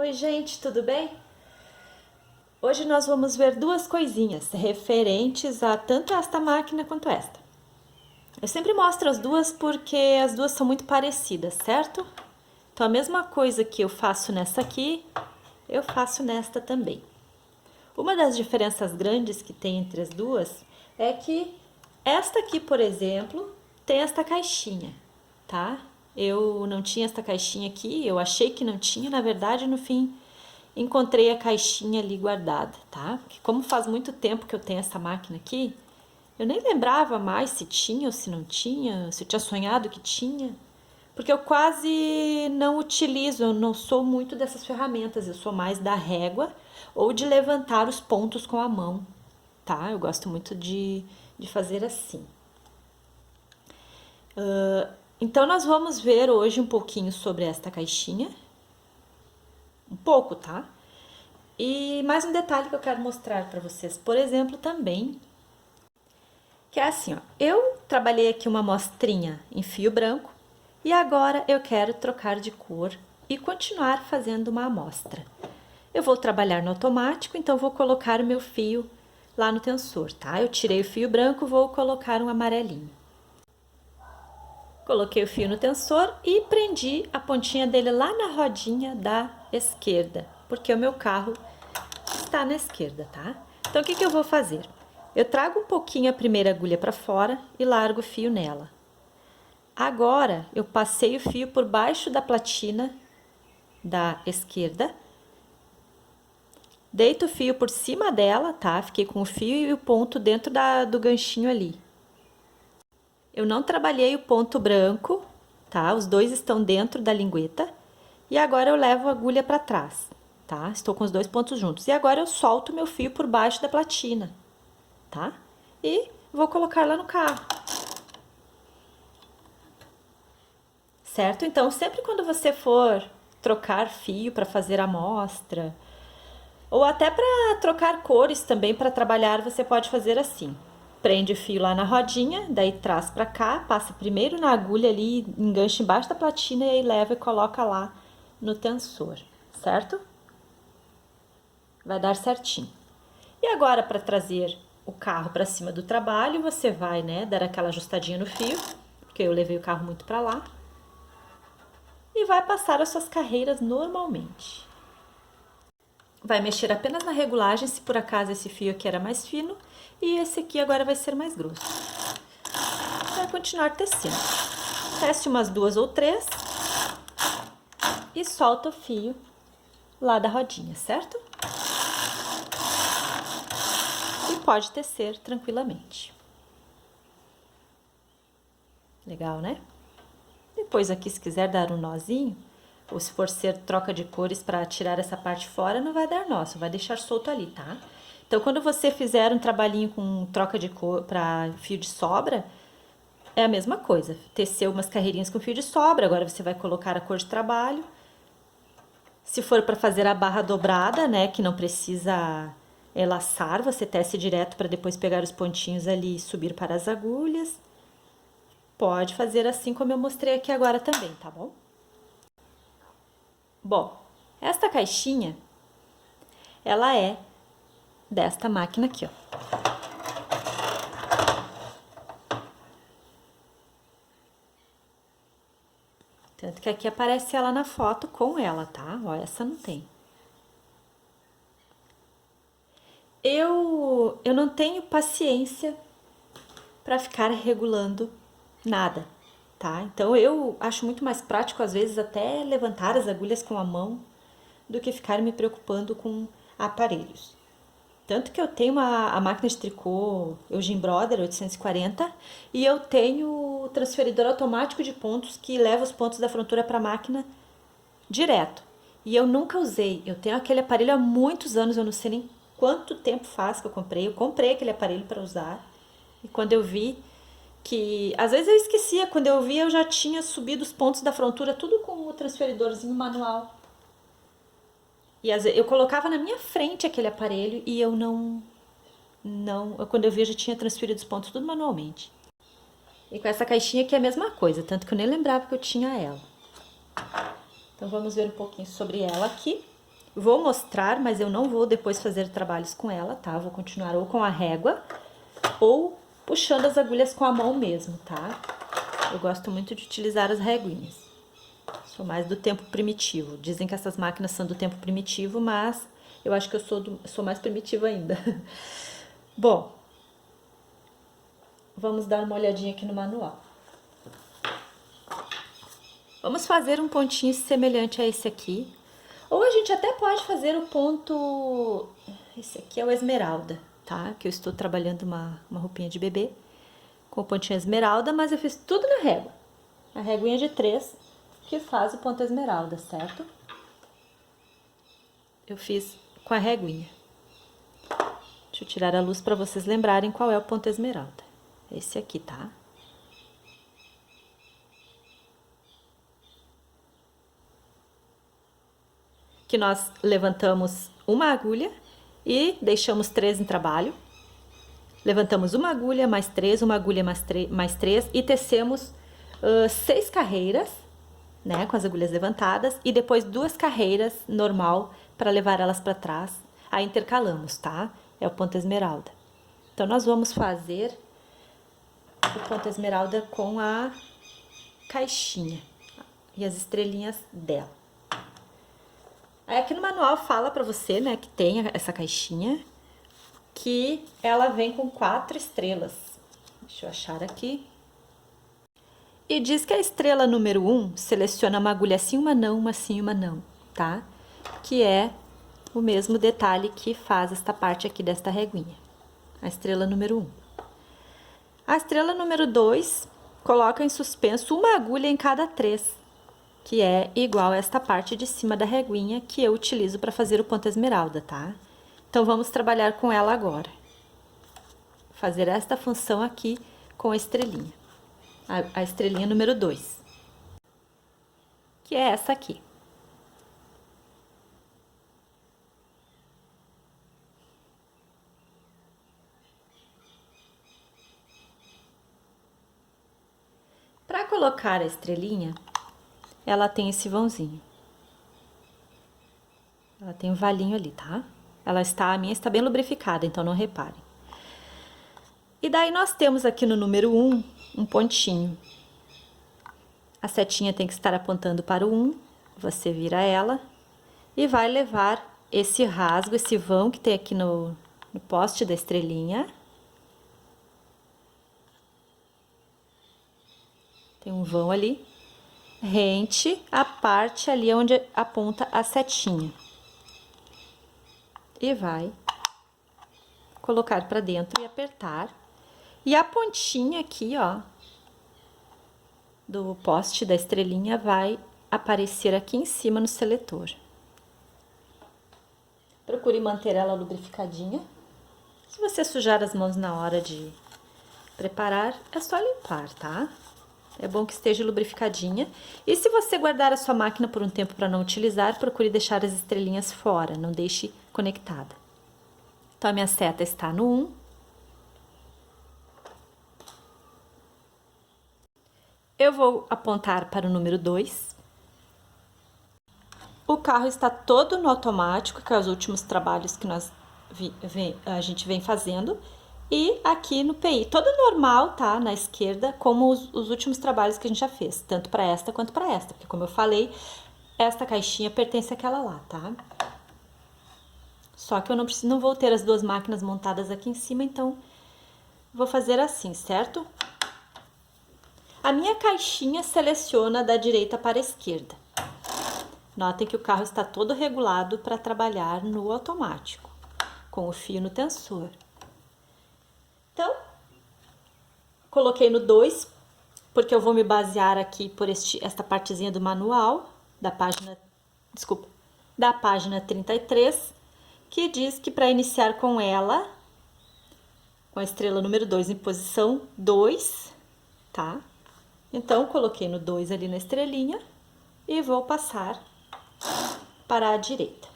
Oi, gente, tudo bem? Hoje nós vamos ver duas coisinhas referentes a tanto esta máquina quanto esta. Eu sempre mostro as duas porque as duas são muito parecidas, certo? Então a mesma coisa que eu faço nessa aqui, eu faço nesta também. Uma das diferenças grandes que tem entre as duas é que esta aqui, por exemplo, tem esta caixinha, tá? Eu não tinha esta caixinha aqui, eu achei que não tinha, na verdade, no fim, encontrei a caixinha ali guardada, tá? Porque como faz muito tempo que eu tenho essa máquina aqui, eu nem lembrava mais se tinha ou se não tinha, se eu tinha sonhado que tinha. Porque eu quase não utilizo, eu não sou muito dessas ferramentas, eu sou mais da régua ou de levantar os pontos com a mão, tá? Eu gosto muito de fazer assim. Então, nós vamos ver hoje um pouquinho sobre esta caixinha. Um pouco, tá? E mais um detalhe que eu quero mostrar para vocês, por exemplo, também, que é assim, ó. Eu trabalhei aqui uma amostrinha em fio branco e agora eu quero trocar de cor e continuar fazendo uma amostra. Eu vou trabalhar no automático, então vou colocar o meu fio lá no tensor, tá? Eu tirei o fio branco, vou colocar um amarelinho. Coloquei o fio no tensor e prendi a pontinha dele lá na rodinha da esquerda, porque o meu carro está na esquerda, tá? Então, o que eu vou fazer? Eu trago um pouquinho a primeira agulha para fora e largo o fio nela. Agora, eu passei o fio por baixo da platina da esquerda, deito o fio por cima dela, tá? Fiquei com o fio e o ponto dentro do ganchinho ali. Eu não trabalhei o ponto branco, tá? Os dois estão dentro da lingueta. E agora eu levo a agulha para trás, tá? Estou com os dois pontos juntos. E agora eu solto meu fio por baixo da platina, tá? E vou colocar lá no carro. Certo? Então, sempre quando você for trocar fio para fazer amostra, ou até para trocar cores também para trabalhar, você pode fazer assim. Prende o fio lá na rodinha, daí traz para cá, passa primeiro na agulha ali, engancha embaixo da platina e aí leva e coloca lá no tensor, certo? Vai dar certinho. E agora, para trazer o carro para cima do trabalho, você vai, né, dar aquela ajustadinha no fio, porque eu levei o carro muito para lá, e vai passar as suas carreiras normalmente. Vai mexer apenas na regulagem, se por acaso esse fio aqui era mais fino, e esse aqui agora vai ser mais grosso. Vai continuar tecendo. Teste umas duas ou três e solta o fio lá da rodinha, certo? E pode tecer tranquilamente. Legal, né? Depois aqui, se quiser dar um nozinho, ou se for ser troca de cores para tirar essa parte fora, não vai dar nó, só vai deixar solto ali, tá? Então, quando você fizer um trabalhinho com troca de cor para fio de sobra, é a mesma coisa. Teceu umas carreirinhas com fio de sobra, agora você vai colocar a cor de trabalho. Se for para fazer a barra dobrada, né, que não precisa laçar, você tece direto para depois pegar os pontinhos ali e subir para as agulhas. Pode fazer assim como eu mostrei aqui agora também, tá bom? Bom, esta caixinha, ela é desta máquina aqui, ó. Tanto que aqui aparece ela na foto com ela, tá? Ó, essa não tem. Eu não tenho paciência para ficar regulando nada, tá? Então eu acho muito mais prático às vezes até levantar as agulhas com a mão do que ficar me preocupando com aparelhos. Tanto que eu tenho a máquina de tricô Eugene Brother 840 e eu tenho o transferidor automático de pontos que leva os pontos da frontura para a máquina direto. E eu nunca usei. Eu tenho aquele aparelho há muitos anos, eu não sei nem quanto tempo faz que eu comprei. Eu comprei aquele aparelho para usar. E quando eu vi que... Às vezes eu esquecia, quando eu vi eu já tinha subido os pontos da frontura tudo com o transferidorzinho manual. E às vezes, eu colocava na minha frente aquele aparelho e eu quando eu vi eu já tinha transferido os pontos tudo manualmente. E com essa caixinha aqui é a mesma coisa, tanto que eu nem lembrava que eu tinha ela. Então vamos ver um pouquinho sobre ela aqui. Vou mostrar, mas eu não vou depois fazer trabalhos com ela, tá? Vou continuar ou com a régua ou puxando as agulhas com a mão mesmo, tá? Eu gosto muito de utilizar as reguinhas. Sou mais do tempo primitivo. Dizem que essas máquinas são do tempo primitivo, mas eu acho que eu sou mais primitiva ainda. Bom, vamos dar uma olhadinha aqui no manual. Vamos fazer um pontinho semelhante a esse aqui. Ou a gente até pode fazer o ponto... Esse aqui é o esmeralda, tá? Que eu estou trabalhando uma roupinha de bebê com o pontinho esmeralda, mas eu fiz tudo na régua. A réguinha de 3 que faz o ponto esmeralda, certo? Eu fiz com a réguinha. Deixa eu tirar a luz para vocês lembrarem qual é o ponto esmeralda. Esse aqui, tá? Que nós levantamos uma agulha e deixamos 3 em trabalho. Levantamos uma agulha, mais 3, uma agulha, mais 3 e tecemos 6 carreiras, né, com as agulhas levantadas e depois 2 carreiras normal para levar elas para trás. Aí intercalamos, tá? É o ponto esmeralda. Então, nós vamos fazer o ponto esmeralda com a caixinha e as estrelinhas dela. Aí aqui no manual fala pra você, né, que tem essa caixinha, que ela vem com 4 estrelas. Deixa eu achar aqui. E diz que a estrela número 1 seleciona uma agulha sim, uma não, uma sim, uma não, tá? Que é o mesmo detalhe que faz esta parte aqui desta reguinha. A estrela número 1. A estrela número 2 coloca em suspenso uma agulha em cada 3. Que é igual a esta parte de cima da reguinha que eu utilizo para fazer o ponto esmeralda, tá? Então, vamos trabalhar com ela agora. Fazer esta função aqui com a estrelinha. A estrelinha número 2. Que é essa aqui. Para colocar a estrelinha, ela tem esse vãozinho. Ela tem um valinho ali, tá? A minha está bem lubrificada, então não reparem. E daí nós temos aqui no número 1, um pontinho. A setinha tem que estar apontando para o 1, você vira ela e vai levar esse rasgo, esse vão que tem aqui no poste da estrelinha. Tem um vão ali. Rente a parte ali onde aponta a setinha. E vai colocar para dentro e apertar. E a pontinha aqui, ó, do poste da estrelinha vai aparecer aqui em cima no seletor. Procure manter ela lubrificadinha. Se você sujar as mãos na hora de preparar, é só limpar, tá? É bom que esteja lubrificadinha. E se você guardar a sua máquina por um tempo para não utilizar, procure deixar as estrelinhas fora, não deixe conectada. Então, a minha seta está no 1. Eu vou apontar para o número 2. O carro está todo no automático, que é os últimos trabalhos que a gente vem fazendo. E aqui no PI, todo normal, tá? Na esquerda, como os últimos trabalhos que a gente já fez, tanto para esta quanto para esta. Porque, como eu falei, esta caixinha pertence àquela lá, tá? Só que eu não vou ter as 2 máquinas montadas aqui em cima, então vou fazer assim, certo? A minha caixinha seleciona da direita para a esquerda. Notem que o carro está todo regulado para trabalhar no automático, com o fio no tensor. Então, coloquei no 2, porque eu vou me basear aqui por esta partezinha do manual, da página 33, que diz que para iniciar com ela, com a estrela número 2 em posição 2, tá? Então, coloquei no 2 ali na estrelinha e vou passar para a direita.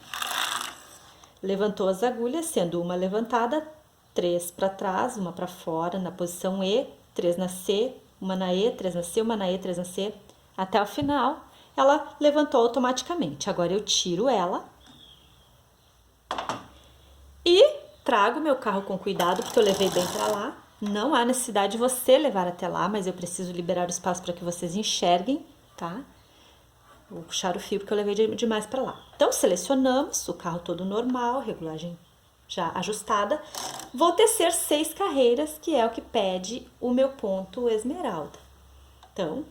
Levantou as agulhas, sendo uma levantada, 3 para trás, uma para fora, na posição E, 3 na C, uma na E, 3 na C, uma na E, 3 na C, até o final, ela levantou automaticamente. Agora, eu tiro ela trago meu carro com cuidado, porque eu levei bem para lá. Não há necessidade de você levar até lá, mas eu preciso liberar o espaço para que vocês enxerguem, tá? Vou puxar o fio porque eu levei demais para lá. Então, selecionamos o carro todo normal, regulagem já ajustada. Vou tecer 6 carreiras, que é o que pede o meu ponto esmeralda. Então,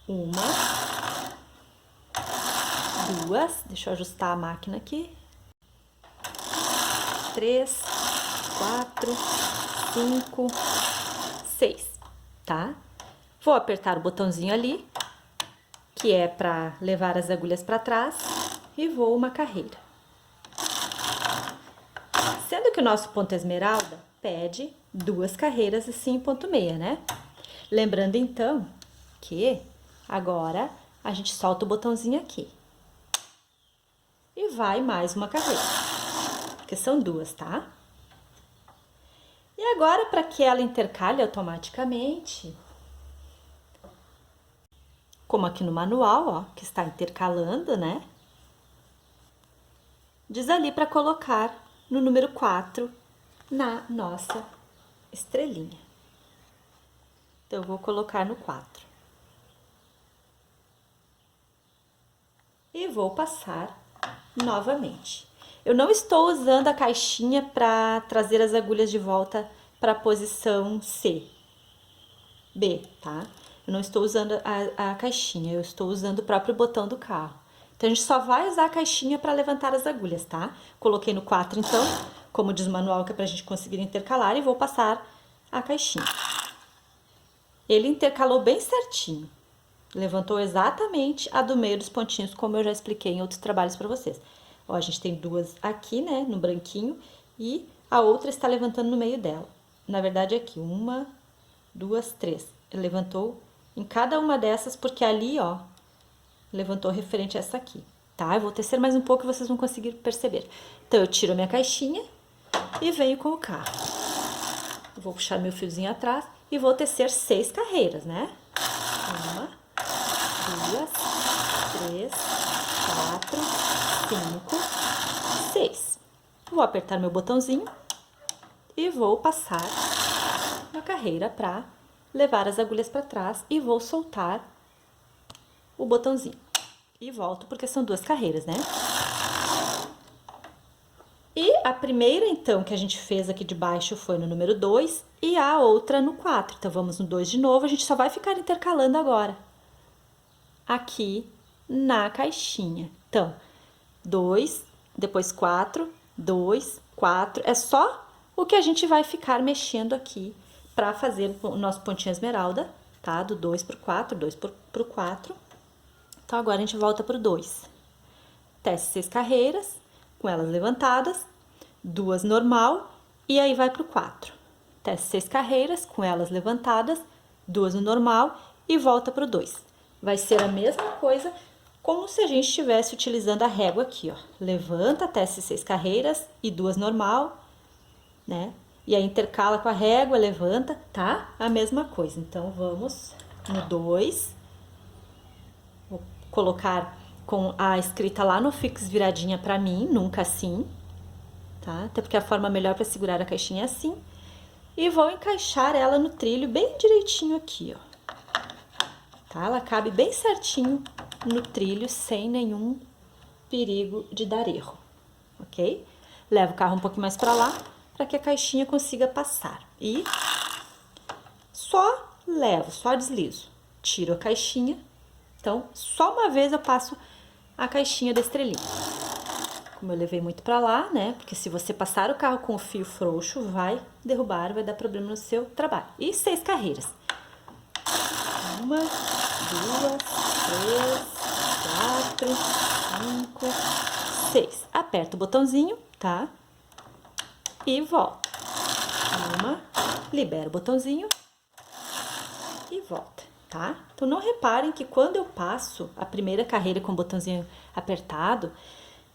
1, 2, deixa eu ajustar a máquina aqui. 3, 4, 5, 6, tá? Vou apertar o botãozinho ali, que é para levar as agulhas para trás, e vou uma carreira. Sendo que o nosso ponto esmeralda pede 2 carreiras e 5,6, né? Lembrando então que agora a gente solta o botãozinho aqui. E vai mais uma carreira, porque são 2, tá? E agora, para que ela intercale automaticamente, como aqui no manual, ó, que está intercalando, né? Diz ali para colocar no número 4 na nossa estrelinha. Então, eu vou colocar no 4. E vou passar novamente. Eu não estou usando a caixinha para trazer as agulhas de volta para a posição C, B, tá? Eu não estou usando a caixinha, eu estou usando o próprio botão do carro. Então, a gente só vai usar a caixinha para levantar as agulhas, tá? Coloquei no 4, então, como diz o manual, que é para a gente conseguir intercalar, e vou passar a caixinha. Ele intercalou bem certinho. Levantou exatamente a do meio dos pontinhos, como eu já expliquei em outros trabalhos para vocês. Ó, a gente tem 2 aqui, né, no branquinho, e a outra está levantando no meio dela. Na verdade, aqui, 1, 2, 3. Ele levantou em cada uma dessas, porque ali, ó, levantou referente a essa aqui, tá? Eu vou tecer mais um pouco e vocês vão conseguir perceber. Então, eu tiro a minha caixinha e venho com o carro. Vou puxar meu fiozinho atrás e vou tecer 6 carreiras, né? 1, 2, 3, 4, 5, 6. Vou apertar meu botãozinho e vou passar uma carreira para levar as agulhas para trás e vou soltar o botãozinho. E volto porque são 2 carreiras, né? E a primeira, então, que a gente fez aqui de baixo foi no número 2 e a outra no 4. Então, vamos no 2 de novo, a gente só vai ficar intercalando agora. Aqui na caixinha. Então, 2, depois 4, 2, 4. É só o que a gente vai ficar mexendo aqui para fazer o nosso pontinho esmeralda, tá? Do 2 pro 4, 2 pro 4. Então, agora a gente volta pro 2. Tece 6 carreiras, com elas levantadas, 2 normal, e aí vai pro 4. Tece 6 carreiras, com elas levantadas, 2 no normal, e volta pro 2. Vai ser a mesma coisa, como se a gente estivesse utilizando a régua aqui, ó. Levanta, tece 6 carreiras e 2 normal, né? E aí intercala com a régua, levanta, tá? A mesma coisa. Então, vamos no 2. Vou colocar com a escrita lá no Fix viradinha pra mim, nunca assim, tá? Até porque a forma melhor para segurar a caixinha é assim. E vou encaixar ela no trilho bem direitinho aqui, ó. Tá? Ela cabe bem certinho no trilho, sem nenhum perigo de dar erro, ok? Levo o carro um pouquinho mais pra lá, para que a caixinha consiga passar. E só levo, só deslizo. Tiro a caixinha. Então, só uma vez eu passo a caixinha da estrelinha. Como eu levei muito pra lá, né? Porque se você passar o carro com o fio frouxo, vai derrubar, vai dar problema no seu trabalho. E 6 carreiras. 1, 2, 3, 4, 5, 6. Aperta o botãozinho, tá? E volta. 1, libera o botãozinho e volta, tá? Então, não reparem que quando eu passo a primeira carreira com o botãozinho apertado,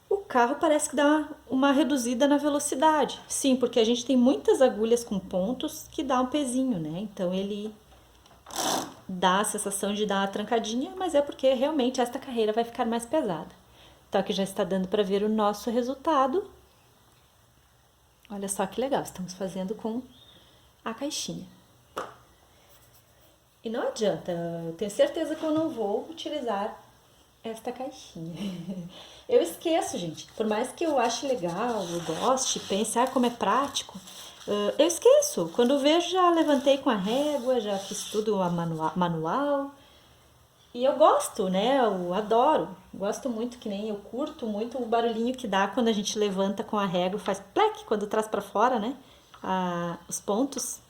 o carro parece que dá uma reduzida na velocidade. Sim, porque a gente tem muitas agulhas com pontos que dá um pezinho, né? Então, ele dá a sensação de dar uma trancadinha, mas é porque realmente esta carreira vai ficar mais pesada. Então, aqui já está dando para ver o nosso resultado. Olha só que legal, estamos fazendo com a caixinha. E não adianta, eu tenho certeza que eu não vou utilizar esta caixinha. Eu esqueço, gente. Por mais que eu ache legal, eu goste, pense, como é prático, eu esqueço. Quando eu vejo, já levantei com a régua, já fiz tudo a manual. E eu gosto, né? Eu adoro. Gosto muito, que nem eu curto muito o barulhinho que dá quando a gente levanta com a régua, faz plec quando traz para fora, né? Os pontos.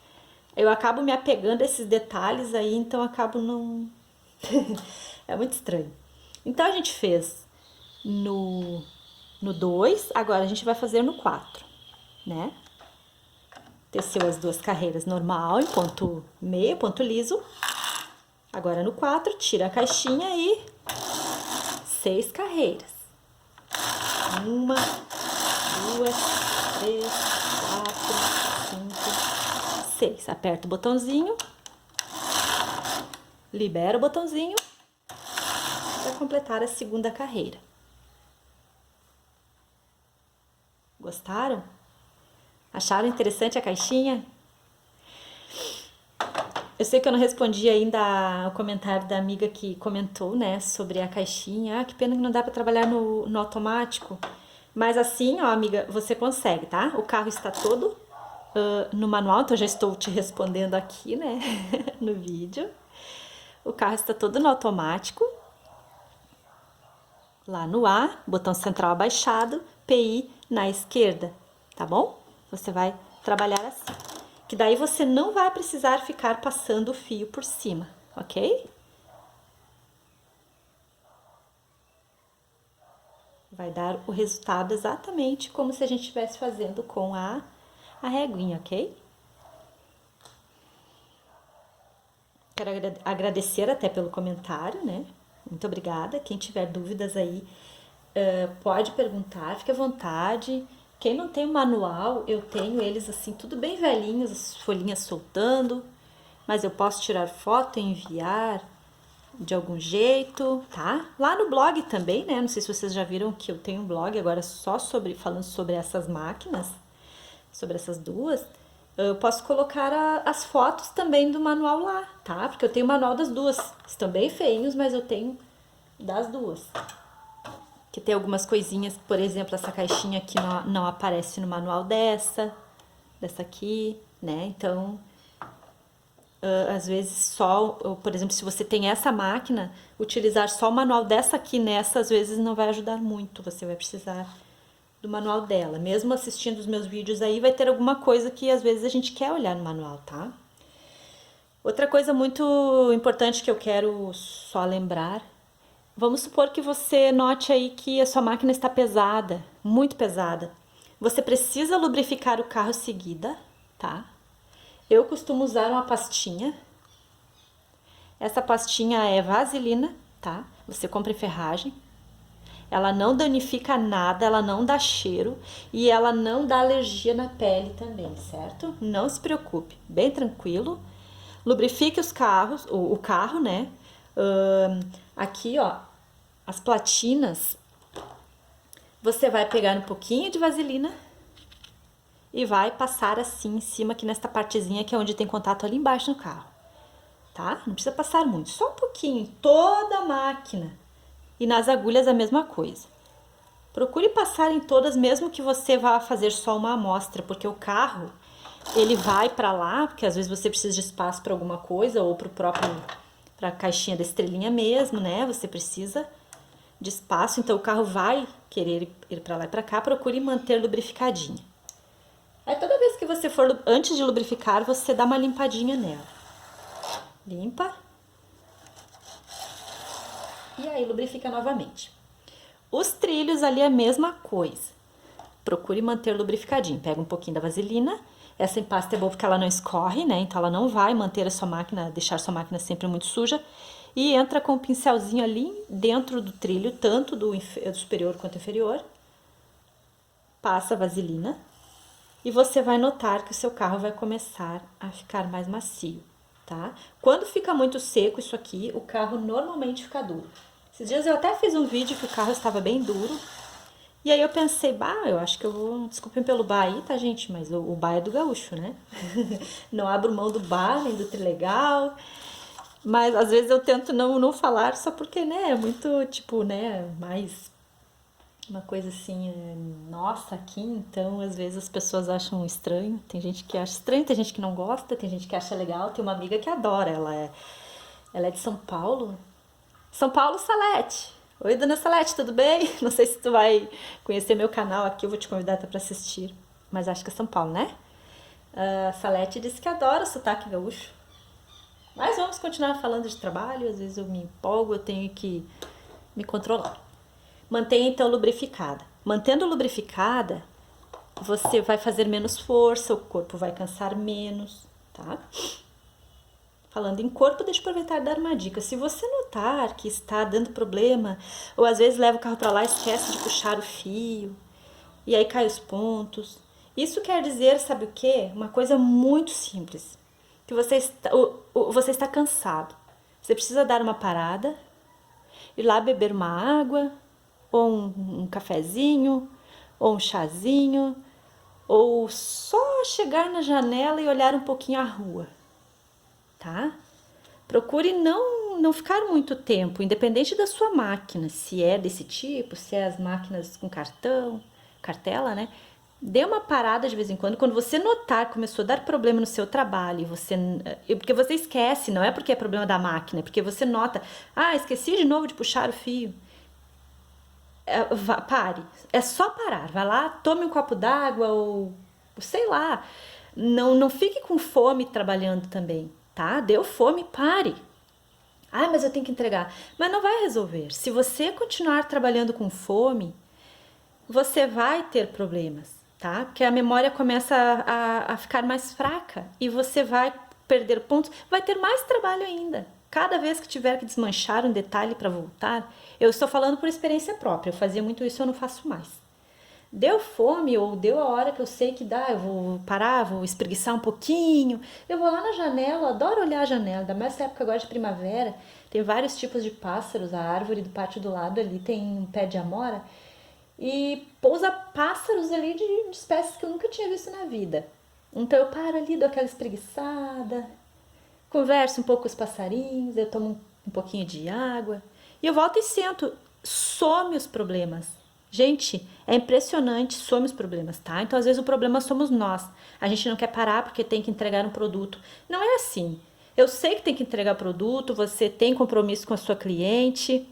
Eu acabo me apegando a esses detalhes aí, então acabo não. É muito estranho. Então a gente fez no 2, agora a gente vai fazer no 4, né? Teceu as duas carreiras normal, em ponto meio, ponto liso. Agora no 4, tira a caixinha e 6 carreiras. 1, 2, 3, 4, 5, 6. Aperta o botãozinho, libera o botãozinho para completar a segunda carreira. Gostaram? Acharam interessante a caixinha? Eu sei que eu não respondi ainda ao comentário da amiga que comentou, né, sobre a caixinha. Que pena que não dá para trabalhar no automático. Mas assim, ó, amiga, você consegue, tá? O carro está todo no manual, então eu já estou te respondendo aqui, né, no vídeo. O carro está todo no automático. Lá no A, botão central abaixado, PI na esquerda, tá bom? Você vai trabalhar assim. Que daí você não vai precisar ficar passando o fio por cima, ok? Vai dar o resultado exatamente como se a gente estivesse fazendo com a reguinha, ok? Quero agradecer até pelo comentário, né? Muito obrigada. Quem tiver dúvidas aí, pode perguntar, fique à vontade. Quem não tem o manual, eu tenho eles assim, tudo bem velhinhos, as folhinhas soltando. Mas eu posso tirar foto e enviar de algum jeito, tá? Lá no blog também, né? Não sei se vocês já viram que eu tenho um blog agora só falando sobre essas máquinas, sobre essas duas. Eu posso colocar as fotos também do manual lá, tá? Porque eu tenho o manual das duas. Estão bem feinhos, mas eu tenho das duas. Que tem algumas coisinhas, por exemplo, essa caixinha aqui não aparece no manual dessa aqui, né? Então, às vezes só, por exemplo, se você tem essa máquina, utilizar só o manual dessa aqui nessa, às vezes não vai ajudar muito. Você vai precisar do manual dela. Mesmo assistindo os meus vídeos aí, vai ter alguma coisa que às vezes a gente quer olhar no manual, tá? Outra coisa muito importante que eu quero só lembrar, vamos supor que você note aí que a sua máquina está pesada, muito pesada. Você precisa lubrificar o carro seguida, tá? Eu costumo usar uma pastinha. Essa pastinha é vaselina, tá? Você compra em ferragem. Ela não danifica nada, ela não dá cheiro e ela não dá alergia na pele também, certo? Não se preocupe, bem tranquilo. Lubrifique os carros, o carro, né? Aqui, ó, as platinas. Você vai pegar um pouquinho de vaselina e vai passar assim em cima, aqui nesta partezinha que é onde tem contato ali embaixo no carro, tá? Não precisa passar muito, só um pouquinho, toda a máquina. E nas agulhas a mesma coisa. Procure passar em todas, mesmo que você vá fazer só uma amostra, porque o carro, ele vai para lá, porque às vezes você precisa de espaço para alguma coisa, ou para a caixinha da estrelinha mesmo, né? Você precisa de espaço, então o carro vai querer ir para lá e para cá, procure manter lubrificadinha. Aí toda vez que você for, antes de lubrificar, você dá uma limpadinha nela. Limpa. E aí lubrifica novamente. Os trilhos ali é a mesma coisa. Procure manter lubrificadinho. Pega um pouquinho da vaselina. Essa empasta é boa porque ela não escorre, né? Então ela não vai manter a sua máquina, deixar a sua máquina sempre muito suja. E entra com o pincelzinho ali dentro do trilho, tanto do superior quanto do inferior. Passa a vaselina. E você vai notar que o seu carro vai começar a ficar mais macio, tá? Quando fica muito seco isso aqui, o carro normalmente fica duro. Esses dias eu até fiz um vídeo que o carro estava bem duro E aí eu pensei, bah, eu acho que eu vou. Desculpem pelo bar aí, tá, gente? Mas o bar é do gaúcho, né? Não abro mão do bar, nem do trilegal. Mas às vezes eu tento não falar só porque, né, é muito, tipo, né, mais uma coisa assim, nossa, aqui, então às vezes as pessoas acham estranho. Tem gente que acha estranho, tem gente que não gosta, tem gente que acha legal. Tem uma amiga que adora, ela é de São Paulo. São Paulo, Salete. Oi, dona Salete, tudo bem? Não sei se tu vai conhecer meu canal aqui, eu vou te convidar para assistir. Mas acho que é São Paulo, né? A Salete disse que adora o sotaque gaúcho. Mas vamos continuar falando de trabalho, às vezes eu me empolgo, eu tenho que me controlar. Mantenha então lubrificada. Mantendo lubrificada, você vai fazer menos força, o corpo vai cansar menos, tá? Falando em corpo, deixa eu aproveitar e dar uma dica. Se você notar que está dando problema, ou às vezes leva o carro para lá e esquece de puxar o fio, e aí cai os pontos. Isso quer dizer, sabe o quê? Uma coisa muito simples. Que você está cansado. Você precisa dar uma parada, ir lá beber uma água, ou um cafezinho, ou um chazinho, ou só chegar na janela e olhar um pouquinho a rua, tá? Procure não ficar muito tempo, independente da sua máquina, se é desse tipo, se é as máquinas com cartão, cartela, né? Dê uma parada de vez em quando você notar que começou a dar problema no seu trabalho, porque você esquece, não é porque é problema da máquina, é porque você nota, esqueci de novo de puxar o fio. Pare, é só parar, vai lá, tome um copo d'água ou sei lá, não fique com fome trabalhando também, tá? Deu fome, pare. Mas eu tenho que entregar. Mas não vai resolver. Se você continuar trabalhando com fome, você vai ter problemas, tá? Porque a memória começa a ficar mais fraca e você vai perder pontos, vai ter mais trabalho ainda. Cada vez que tiver que desmanchar um detalhe para voltar, eu estou falando por experiência própria, eu fazia muito isso, eu não faço mais. Deu fome ou deu a hora que eu sei que dá, eu vou parar, vou espreguiçar um pouquinho, eu vou lá na janela, adoro olhar a janela, ainda mais nessa época agora de primavera, tem vários tipos de pássaros, a árvore do pátio do lado ali tem um pé de amora, e pousa pássaros ali de espécies que eu nunca tinha visto na vida. Então eu paro ali, dou aquela espreguiçada, converso um pouco com os passarinhos, eu tomo um pouquinho de água e eu volto e sento. Some os problemas. Gente, é impressionante, some os problemas, tá? Então às vezes o problema somos nós. A gente não quer parar porque tem que entregar um produto. Não é assim. Eu sei que tem que entregar produto, você tem compromisso com a sua cliente.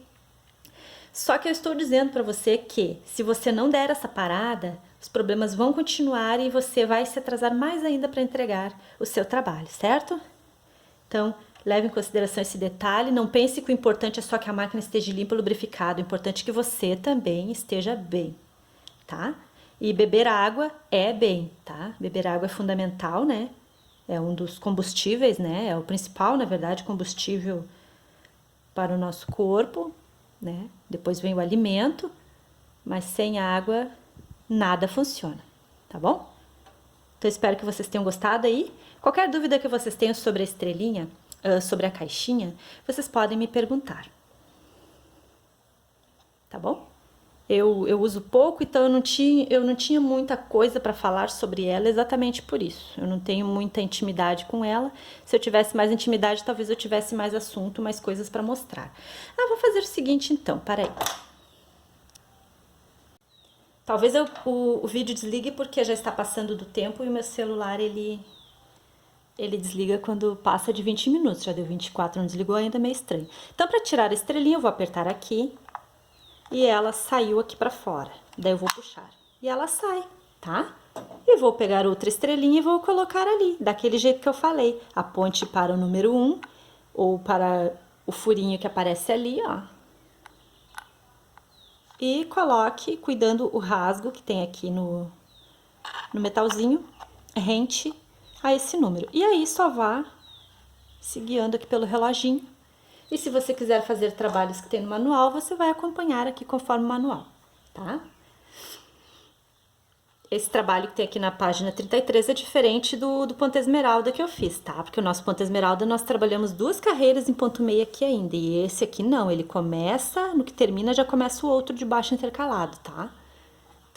Só que eu estou dizendo para você que se você não der essa parada, os problemas vão continuar e você vai se atrasar mais ainda para entregar o seu trabalho, certo? Então, leve em consideração esse detalhe. Não pense que o importante é só que a máquina esteja limpa e lubrificada. O importante é que você também esteja bem, tá? E beber água é bem, tá? Beber água é fundamental, né? É um dos combustíveis, né? É o principal, na verdade, combustível para o nosso corpo, né? Depois vem o alimento, mas sem água nada funciona, tá bom? Então espero que vocês tenham gostado aí. Qualquer dúvida que vocês tenham sobre a estrelinha, sobre a caixinha, vocês podem me perguntar, tá bom? Eu uso pouco, então eu não tinha muita coisa para falar sobre ela exatamente por isso. Eu não tenho muita intimidade com ela. Se eu tivesse mais intimidade, talvez eu tivesse mais assunto, mais coisas para mostrar. Vou fazer o seguinte então, peraí. Talvez o vídeo desligue porque já está passando do tempo e o meu celular ele desliga quando passa de 20 minutos. Já deu 24, não desligou ainda, meio estranho. Então, para tirar a estrelinha, eu vou apertar aqui. E ela saiu aqui pra fora. Daí eu vou puxar. E ela sai, tá? E vou pegar outra estrelinha e vou colocar ali, daquele jeito que eu falei. Aponte para o número 1, ou para o furinho que aparece ali, ó. E coloque, cuidando o rasgo que tem aqui no metalzinho, rente a esse número. E aí só vá se guiando aqui pelo reloginho. E se você quiser fazer trabalhos que tem no manual, você vai acompanhar aqui conforme o manual, tá? Esse trabalho que tem aqui na página 33 é diferente do ponto esmeralda que eu fiz, tá? Porque o nosso ponto esmeralda nós trabalhamos 2 carreiras em ponto meio aqui ainda. E esse aqui não, ele começa, no que termina já começa o outro de baixo intercalado, tá?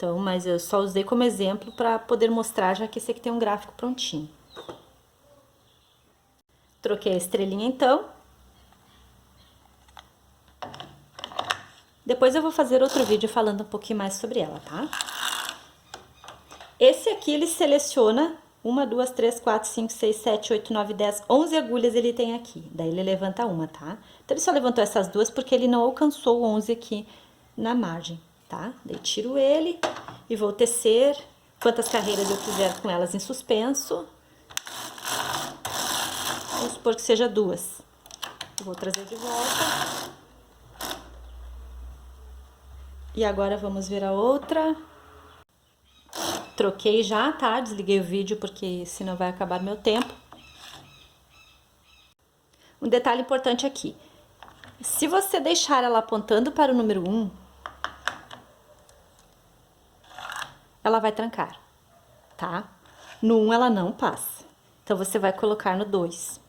Então, mas eu só usei como exemplo para poder mostrar, já que esse aqui tem um gráfico prontinho. Troquei a estrelinha então. Depois eu vou fazer outro vídeo falando um pouquinho mais sobre ela, tá? Esse aqui ele seleciona 1, 2, 3, 4, 5, 6, 7, 8, 9, 10, 11 agulhas ele tem aqui. Daí ele levanta uma, tá? Então ele só levantou essas duas porque ele não alcançou o 11 aqui na margem, tá? Daí tiro ele e vou tecer quantas carreiras eu quiser com elas em suspenso. Vamos supor que seja duas. Eu vou trazer de volta. E agora vamos ver a outra. Troquei já, tá? Desliguei o vídeo porque senão vai acabar meu tempo. Um detalhe importante aqui. Se você deixar ela apontando para o número 1, ela vai trancar, tá? No 1 ela não passa. Então, você vai colocar no 2.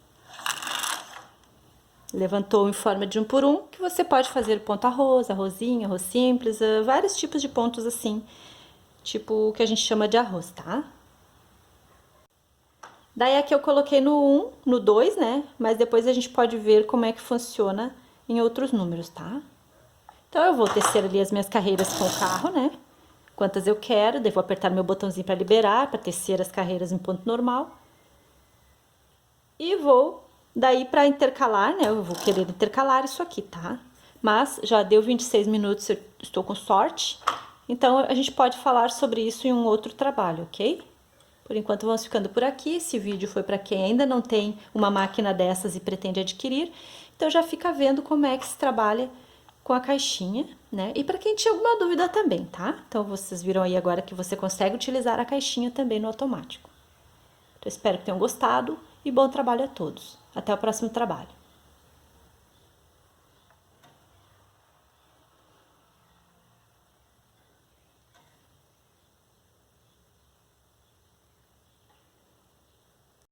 Levantou em forma de 1 por 1, que você pode fazer ponto arroz, arrozinho, arroz simples, vários tipos de pontos assim, tipo o que a gente chama de arroz, tá? Daí aqui eu coloquei no 1, no 2, né? Mas depois a gente pode ver como é que funciona em outros números, tá? Então, eu vou tecer ali as minhas carreiras com o carro, né? Quantas eu quero, daí vou apertar meu botãozinho para liberar, para tecer as carreiras em ponto normal. E vou, daí para intercalar, né? Eu vou querer intercalar isso aqui, tá? Mas já deu 26 minutos, eu estou com sorte. Então, a gente pode falar sobre isso em um outro trabalho, ok? Por enquanto, vamos ficando por aqui. Esse vídeo foi para quem ainda não tem uma máquina dessas e pretende adquirir. Então, já fica vendo como é que se trabalha com a caixinha, né? E para quem tinha alguma dúvida também, tá? Então, vocês viram aí agora que você consegue utilizar a caixinha também no automático. Então, espero que tenham gostado e bom trabalho a todos. Até o próximo trabalho.